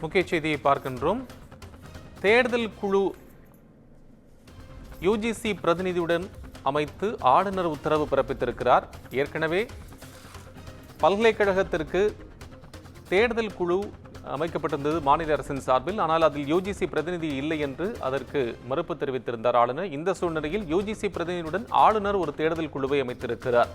முக்கிய செய்தியை பார்க்கின்றோம். தேர்தல் குழு யுஜிசி பிரதிநிதியுடன் அமைத்து ஆளுநர் உத்தரவு பிறப்பித்திருக்கிறார். ஏற்கனவே பல்கலைக்கழகத்திற்கு தேர்தல் குழு அமைக்கப்பட்டிருந்தது மாநில அரசின் சார்பில். ஆனால் அதில் யுஜிசி பிரதிநிதி இல்லை என்று அதற்கு மறுப்பு தெரிவித்திருந்தார் ஆளுநர். இந்த சூழ்நிலையில் யுஜிசி பிரதிநிதியுடன் ஆளுநர் ஒரு தேர்தல் குழுவை அமைத்திருக்கிறார்.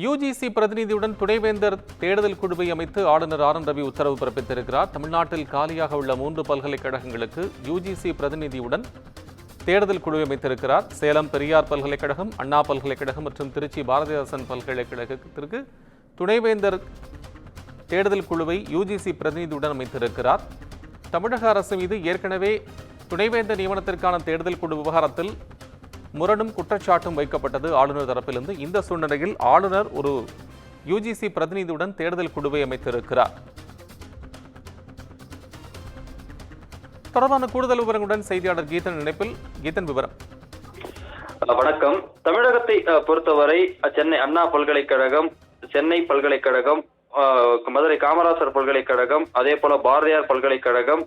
யுஜிசி பிரதிநிதியுடன் துணைவேந்தர் தேர்தல் குழுவை அமைத்து ஆளுநர் ஆர் என் ரவி உத்தரவு பிறப்பித்திருக்கிறார். தமிழ்நாட்டில் காலியாக உள்ள 3 பல்கலைக்கழகங்களுக்கு யுஜிசி பிரதிநிதியுடன் தேர்தல் குழுவை அமைத்திருக்கிறார். சேலம் பெரியார் பல்கலைக்கழகம், அண்ணா பல்கலைக்கழகம் மற்றும் திருச்சி பாரதிதாசன் பல்கலைக்கழகத்திற்கு துணைவேந்தர் தேர்தல் குழுவை யுஜிசி பிரதிநிதியுடன் அமைத்திருக்கிறார். தமிழக அரசு மீது ஏற்கனவே துணைவேந்தர் நியமனத்திற்கான தேர்தல் குழு விவகாரத்தில் முரணும் குற்றச்சாட்டும் வைக்கப்பட்டது ஆளுநர் தரப்பிலிருந்து. இந்த சூழ்நிலையில் ஆளுநர் ஒரு யுஜிசி பிரதிநிதியுடன் தேர்தல் குழுவை அமைத்திருக்கிறார். தொடர்பான கூடுதல் விவரங்களுடன் செய்தியாளர் கீதன் இணைப்பில். கீதன், விவரம். வணக்கம். தமிழகத்தை பொறுத்தவரை சென்னை அண்ணா பல்கலைக்கழகம், சென்னை பல்கலைக்கழகம், மதுரை காமராசர் பல்கலைக்கழகம், அதே போல பாரதியார் பல்கலைக்கழகம்,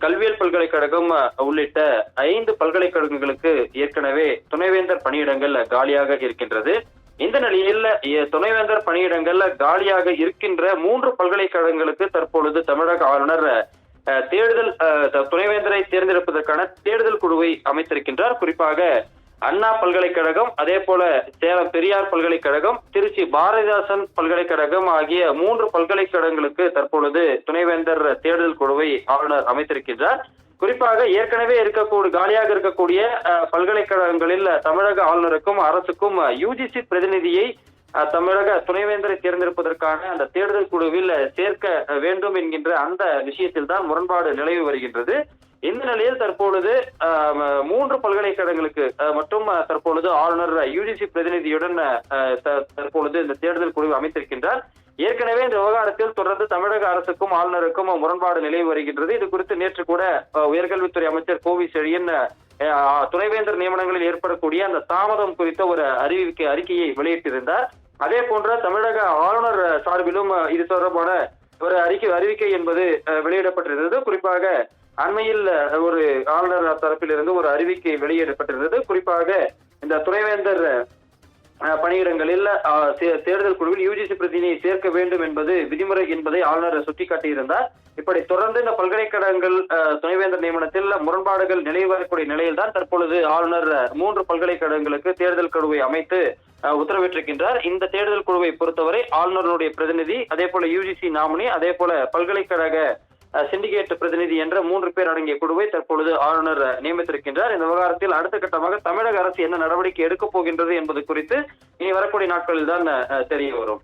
கல்வியல் பல்கலைக்கழகம் உள்ளிட்ட 5 பல்கலைக்கழகங்களுக்கு ஏற்கனவே துணைவேந்தர் பணியிடங்கள் காலியாக இருக்கின்றது. இந்த நிலையில் துணைவேந்தர் பணியிடங்கள் காலியாக இருக்கின்ற 3 பல்கலைக்கழகங்களுக்கு தற்பொழுது தமிழக ஆளுநர் தேர்தல் துணைவேந்தரை தேர்ந்தெடுப்பதற்கான தேர்தல் குழுவை அமைத்திருக்கின்றார். குறிப்பாக அண்ணா பல்கலைக்கழகம், அதே போல சேலம் பெரியார் பல்கலைக்கழகம், திருச்சி பாரதிதாசன் பல்கலைக்கழகம் ஆகிய 3 பல்கலைக்கழகங்களுக்கு தற்பொழுது துணைவேந்தர் தேர்தல் குழுவை ஆளுநர் அமைத்திருக்கின்றார். குறிப்பாக ஏற்கனவே காலியாக இருக்கக்கூடிய பல்கலைக்கழகங்களில் தமிழக ஆளுநருக்கும் அரசுக்கும் யுஜிசி பிரதிநிதியை தமிழக துணைவேந்தரை தேர்ந்தெடுப்பதற்கான அந்த தேர்தல் குழுவில் சேர்க்க வேண்டும் என்கின்ற அந்த விஷயத்தில் தான் முரண்பாடு நிலவி வருகின்றது. இந்த நிலையில் தற்பொழுது 3 பல்கலைக்கழகங்களுக்கு மட்டும் தற்பொழுது ஆளுநர் யுஜிசி பிரதிநிதியுடன் தற்பொழுது இந்த தேர்தல் குழுவை அமைத்திருக்கின்றார். ஏற்கனவே இந்த விவகாரத்தில் தொடர்ந்து தமிழக அரசுக்கும் ஆளுநருக்கும் முரண்பாடு நிலவி வருகின்றது. இது குறித்து நேற்று கூட உயர்கல்வித்துறை அமைச்சர் கோவி செழியன் துணைவேந்தர் நியமனங்களில் ஏற்படக்கூடிய அந்த தாமதம் குறித்த ஒரு அறிக்கையை வெளியிட்டிருந்தார். அதே போன்ற தமிழக ஆளுநர் சார்பிலும் இது தொடர்பான ஒரு அறிக்கை என்பது வெளியிடப்பட்டிருந்தது. குறிப்பாக அண்மையில் ஒரு ஆளுநர் தரப்பில் இருந்து ஒரு அறிவிக்கை வெளியிடப்பட்டிருந்தது. குறிப்பாக இந்த துணைவேந்தர் பணியிடங்களில் தேர்தல் குழுவில் யுஜிசி பிரதிநிதியை சேர்க்க வேண்டும் என்பது விதிமுறை என்பதை ஆளுநர் சுட்டிக்காட்டியிருந்தார். இப்படி தொடர்ந்து இந்த பல்கலைக்கழகங்கள் துணைவேந்தர் நியமனத்தில் முரண்பாடுகள் நிலவி வரக்கூடிய நிலையில் தான் தற்பொழுது ஆளுநர் 3 பல்கலைக்கழகங்களுக்கு தேர்தல் குழுவை அமைத்து உத்தரவிட்டிருக்கின்றார். இந்த தேர்தல் குழுவை பொறுத்தவரை ஆளுநருடைய பிரதிநிதி, அதே போல யுஜிசி நாமினி, அதே போல பல்கலைக்கழக சிண்டிகேட் பிரதிநிதி என்ற 3 பேர் அடங்கிய குழுவை தற்பொழுது ஆளுநர் நியமித்திருக்கின்றார். இந்த விவகாரத்தில் அடுத்த கட்டமாக தமிழக அரசு என்ன நடவடிக்கை எடுக்கப் போகின்றது என்பது குறித்து இனி வரக்கூடிய நாட்களில் தான் தெரிய வரும்.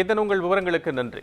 இதன் உங்கள் விவரங்களுக்கு நன்றி.